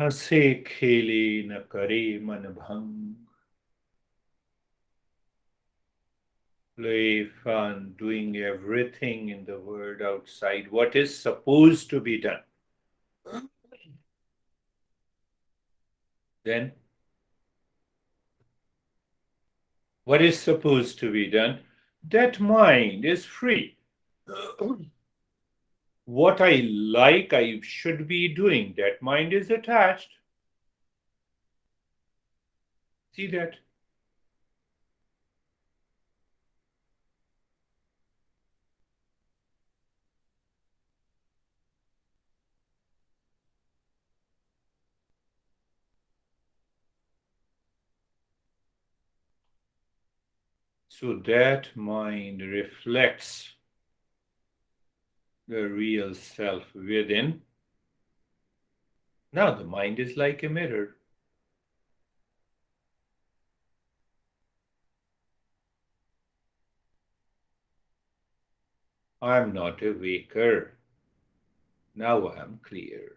हंसे खेले न करे मन भंग. Play fun, doing everything in the world outside what is supposed to be done. Then, what is supposed to be done? That mind is free. What I like, I should be doing. That mind is attached. See that? So that mind reflects the real self within. Now the mind is like a mirror. I'm not a waker. Now I am clear.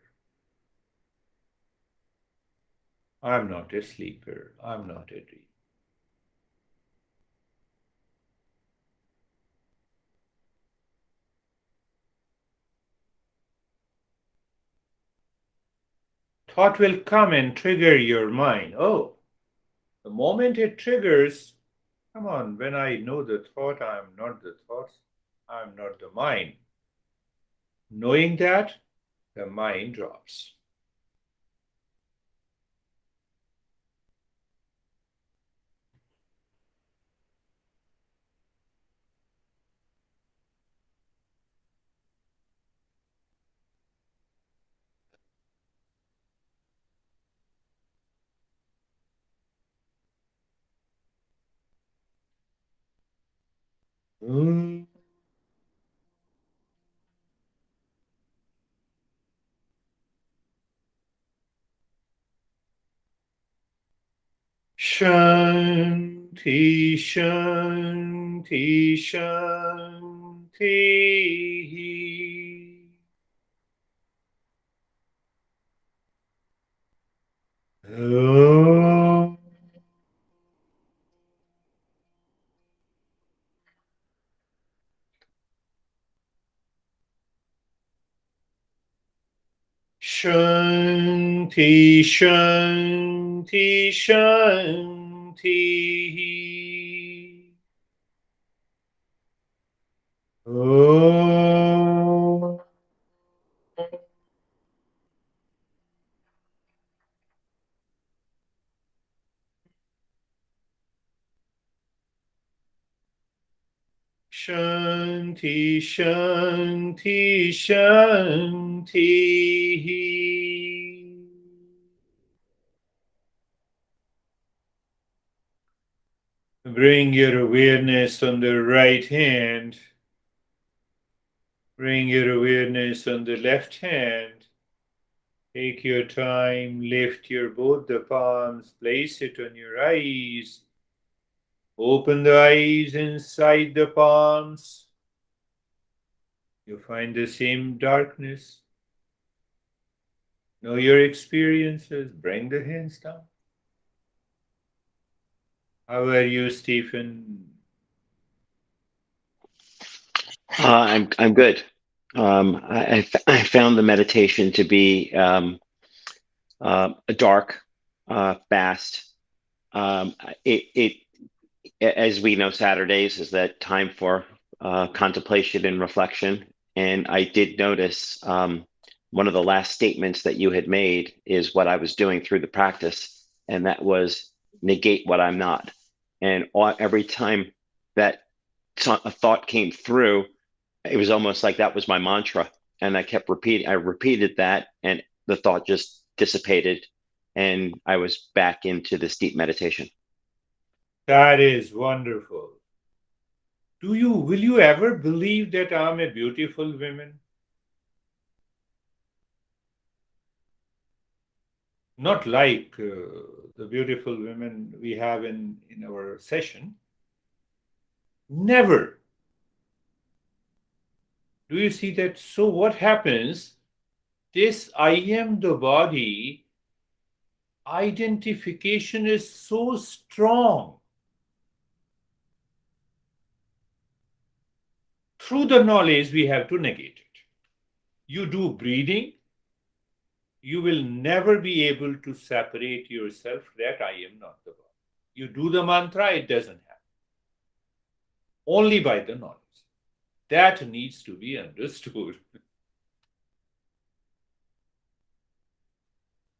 I'm not a sleeper. I'm not a dream. Thought will come and trigger your mind. Oh, the moment it triggers, come on, when I know the thought, I'm not the thoughts, I'm not the mind. Knowing that, the mind drops. Mm. Shanti, Shanti, Shanti. Om. Shanti, Shanti, Shanti. Om. Shanti, Shanti, Shanti. Bring your awareness on the right hand. Bring your awareness on the left hand. Take your time, lift your both the palms, place it on your eyes. Open the eyes inside the palms. You find the same darkness. Know your experiences. Bring the hands down. How are you, Stephen? I'm good. I found the meditation to be dark, fast. Um, it, it as we know, Saturdays is that time for contemplation and reflection. And I did notice one of the last statements that you had made is what I was doing through the practice, and that was negate what I'm not. And every time that a thought came through, it was almost like that was my mantra. And I repeated that, and the thought just dissipated, and I was back into this deep meditation. That is wonderful. Will you ever believe that I'm a beautiful woman? Not like the beautiful women we have in our session. Never. Do you see that? So what happens? This I am the body identification is so strong. Through the knowledge, we have to negate it. You do breathing, you will never be able to separate yourself that I am not the body. You do the mantra, it doesn't happen. Only by the knowledge. That needs to be understood.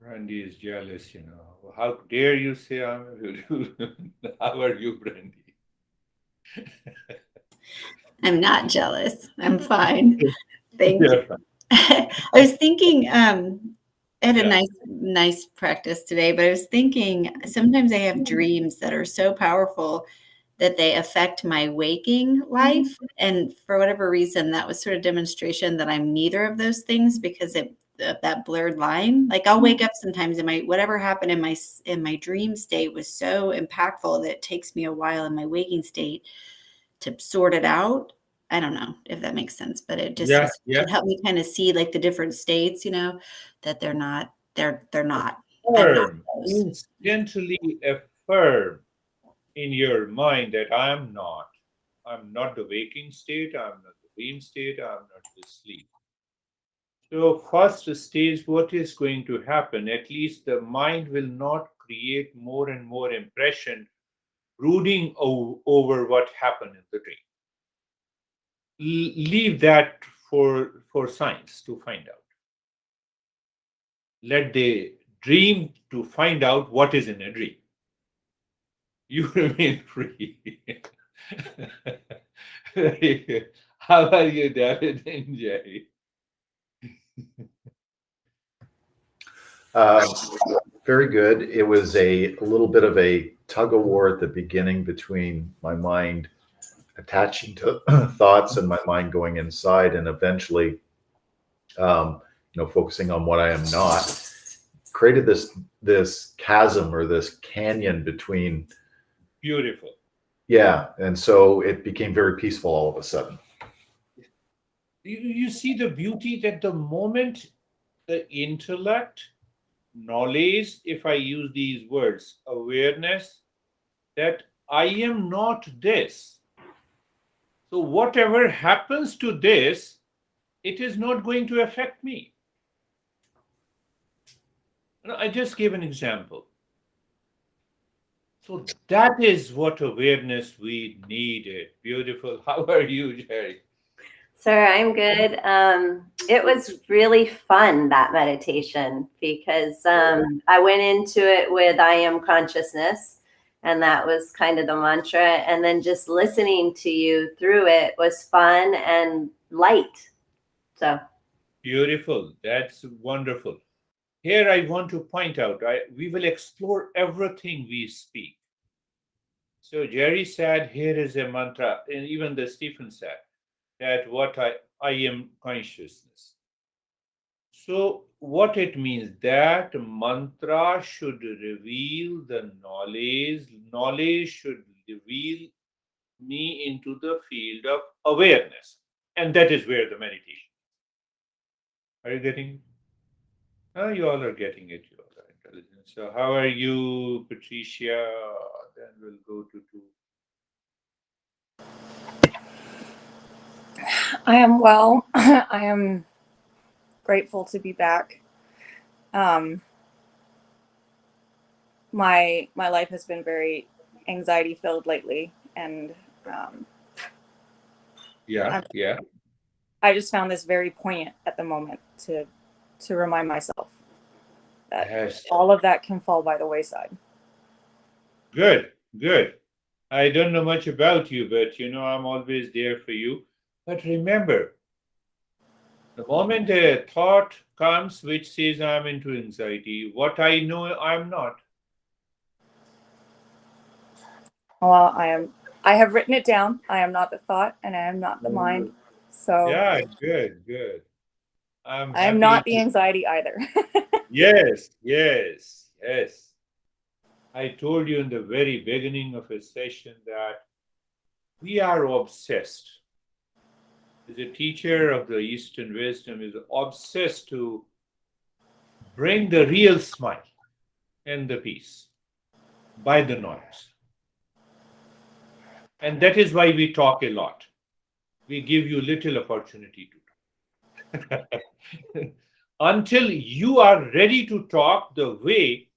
Brandy is jealous, you know. How dare you say I'm beautiful? How are you, Brandy? I'm not jealous. I'm fine. Thank Yeah. you. I was thinking, I had a Yeah. nice practice today, but I was thinking sometimes I have dreams that are so powerful that they affect my waking life. And for whatever reason, that was sort of demonstration that I'm neither of those things because that blurred line. Like I'll wake up sometimes and whatever happened in my dream state was so impactful that it takes me a while in my waking state to sort it out. I don't know if that makes sense, but it just Yeah. Yeah. it helped me kind of see like the different states, that they're not. I'm not Affirm, those. instantly affirm in your mind that I am not. I'm not the waking state, I'm not the dream state, I'm not the sleep. So, first stage, what is going to happen? At least the mind will not create more and more impression, brooding over what happened in the dream. Leave that for science to find out. Let the dream to find out what is in a dream. You remain free. Very good. How are you, David and Jerry? Very good. It was a little bit of a tug of war at the beginning between my mind attaching to thoughts and my mind going inside, and eventually, focusing on what I am not, created this chasm or this canyon between. Beautiful. Yeah, and so it became very peaceful all of a sudden. You see the beauty that the moment the intellect, knowledge, if I use these words, awareness, that I am not this. So whatever happens to this, it is not going to affect me. I just gave an example. So that is what awareness we needed. Beautiful. How are you, Jerry? Sir, I'm good. It was really fun, that meditation, because I went into it with I am consciousness, and that was kind of the mantra. And then just listening to you through it was fun and light. So Beautiful. That's wonderful. Here I want to point out, we will explore everything we speak. So Jerry said, here is a mantra, and even the Stephen said that I am consciousness. So what it means, that mantra should reveal the knowledge. Knowledge should reveal me into the field of awareness. And that is where the meditation. Are you getting it? Oh, you all are getting it. You all are intelligent. So how are you, Patricia? Then we'll go to two. I am well. I am grateful to be back. My life has been very anxiety filled lately, and Yeah. I just found this very poignant at the moment to remind myself that Yes. all of that can fall by the wayside. Good. I don't know much about you, but I'm always there for you. But remember, the moment a thought comes which says I'm into anxiety, what I know I'm not. Well, I have written it down. I am not the thought, and I am not the mind. So Yeah, good. I'm I am happy not the anxiety either. Yes. I told you in the very beginning of a session that we are obsessed. The teacher of the Eastern wisdom is obsessed to bring the real smile. and the peace by the noise. And that is why we talk a lot. We give you little opportunity to talk. Until you are ready to talk the way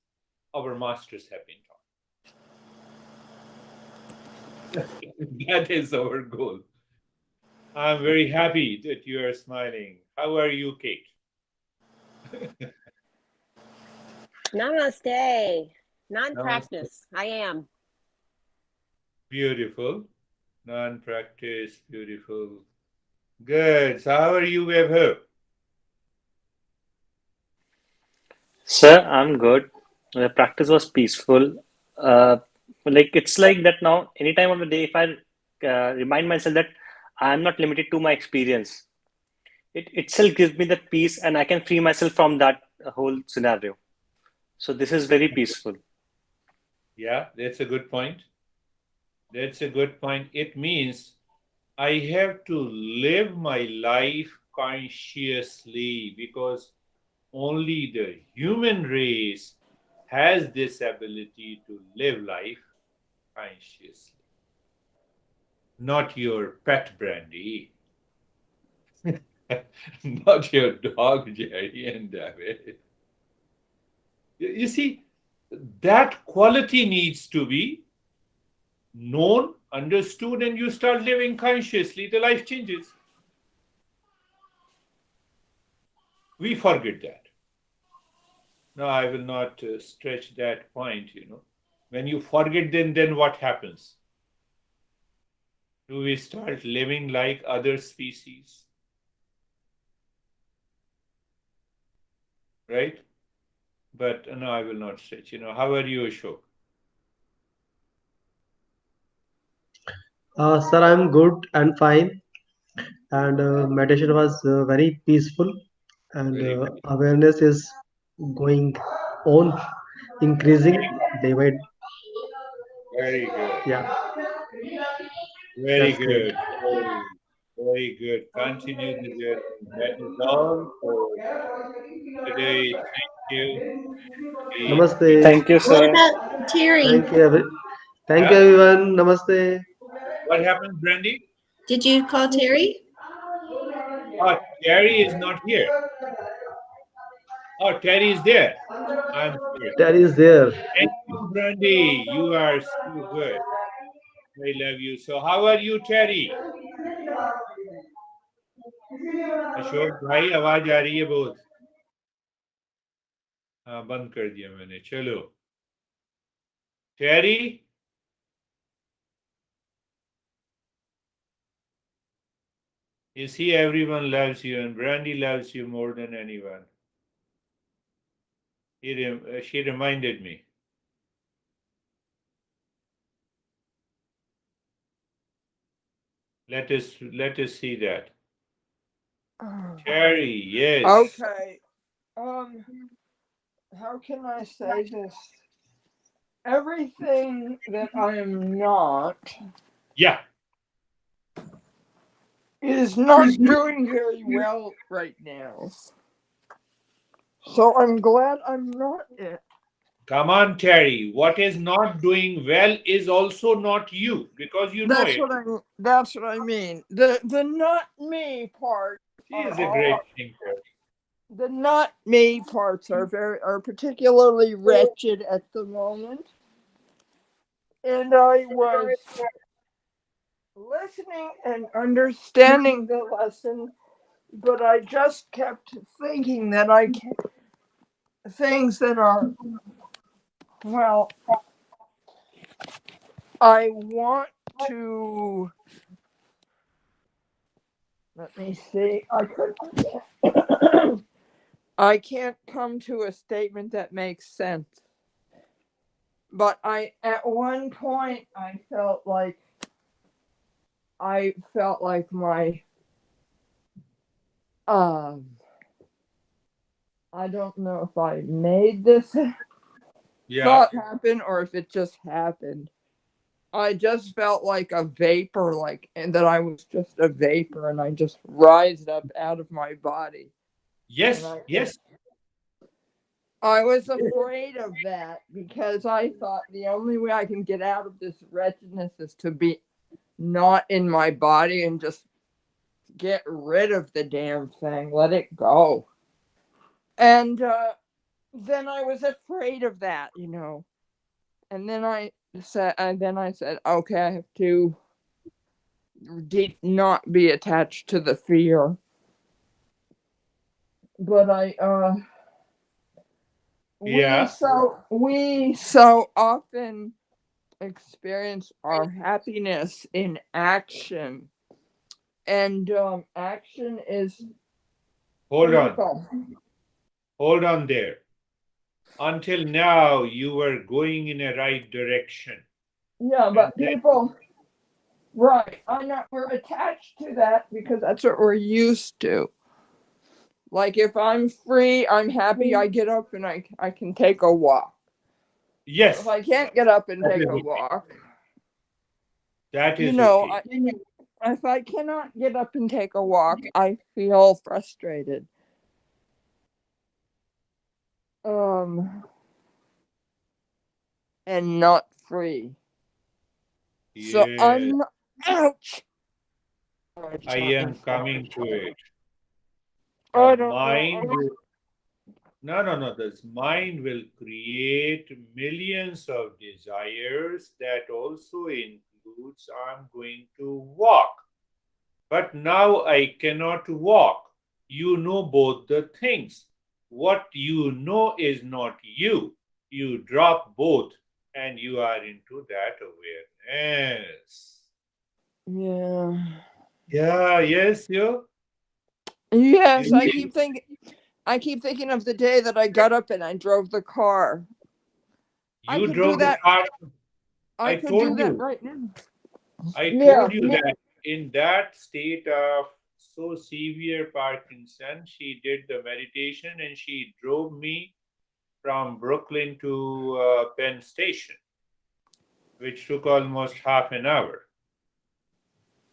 our masters have been taught. That is our goal. I'm very happy that you are smiling. How are you, Kate? Namaste. Non-practice. I am. Beautiful. Non-practice. Beautiful. Good. So how are you, Webho? Sir, I'm good. The practice was peaceful. It's like that now, any time of the day, if I remind myself that I'm not limited to my experience, it itself gives me that peace and I can free myself from that whole scenario. So this is very peaceful. Yeah, that's a good point. That's a good point. It means I have to live my life consciously because only the human race has this ability to live life consciously. Not your pet Brandy. Not your dog Jerry and David. You see, that quality needs to be known, understood, and you start living consciously, the life changes. We forget that. No, I will not stretch that point, When you forget, then what happens? Do we start living like other species? Right? But no, I will not stretch. How are you, Ashok? Sir, I'm good and fine. And meditation was very peaceful, and Very good. awareness is going on, increasing day by day. Very good. Yeah, Very that's great. good. Very good. Continue the journey. That is all for today. Thank you. Namaste. Thank you, What sir. about Terry? Thank you, Yeah? everyone. Namaste. What happened, Brandy? Did you call Terry? Oh, Terry is not here. Oh, Terry is there. I'm sorry. That is there. Thank you, Brandy. You are so good. I love you. So, how are you, Terry? Ashok भाई आवाज आ रही है बहुत. हाँ, बंद कर दिया मैंने. चलो. Terry? You see, everyone loves you, and Brandy loves you more than anyone. She reminded me. Let us see that. Terry, yes. Okay. How can I say this? Everything that I am not Yeah. is not doing very well right now. So I'm glad I'm not it. Come on, Terry. What is not doing well is also not you, because you know it. That's what I mean. The not me part. She is a great thinker. The not me parts are particularly wretched at the moment. And I was listening and understanding the lesson, but I just kept thinking that things that are, well, I want to, let me see, I can't come to a statement that makes sense. But at one point, I felt like my, I don't know if I made this thought happen or if it just happened. I just felt like a vapor, and that I was just a vapor, and I just rised up out of my body. Yes, yes. I was afraid of that because I thought the only way I can get out of this wretchedness is to be not in my body and just get rid of the damn thing, let it go. And then I was afraid of that, you know. And then I said, okay, I have to not be attached to the fear. But we so often experience our happiness in action, and action is Hold on. critical. Hold on there. Until now, you were going in a right direction. Yeah, but people, right, we're attached to that because that's what we're used to. Like if I'm free, I'm happy, I get up and I can take a walk. Yes. If I can't get up and take a walk, that is okay. If I cannot get up and take a walk, I feel frustrated. And not free. Yes. So ouch. I am coming to it. I The don't mind know. No. This mind will create millions of desires that also includes I'm going to walk. But now I cannot walk. You know both the things. What you know is not you. You drop both and you are into that awareness. Yeah. Yeah, yes, you. Yes, I keep thinking of the day that I got up and I drove the car. You drove the car. I could do that right now. I told you that in that state of so severe Parkinson, she did the meditation and she drove me from Brooklyn to Penn Station, which took almost half an hour.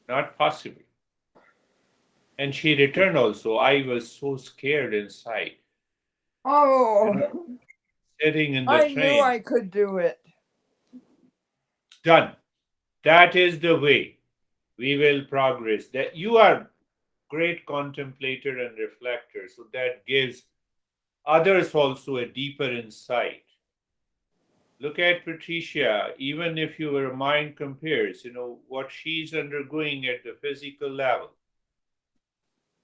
Not possible. And she returned also. I was so scared inside. Oh, sitting in the I train. knew I could do it. Done. That is the way we will progress. That you are great contemplator and reflector, so that gives others also a deeper insight. Look at Patricia, even if your mind compares, what she's undergoing at the physical level.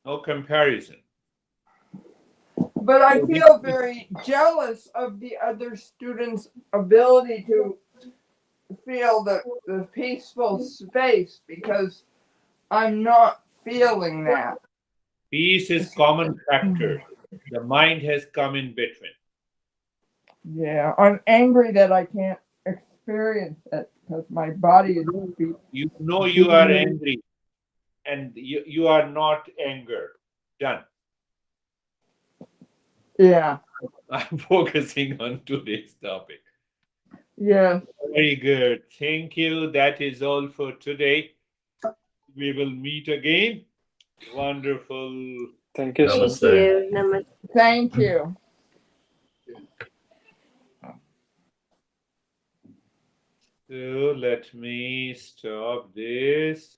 No comparison. But I feel very jealous of the other students' ability to feel the peaceful space because I'm not feeling that. Peace is common factor. The mind has come in between. Yeah, I'm angry that I can't experience it because my body is weak. You know you are angry and you are not anger. Done. Yeah. I'm focusing on today's topic. Yeah. Very good. Thank you. That is all for today. We will meet again. Wonderful. Thank you, Thank you. Thank you. So let me stop this.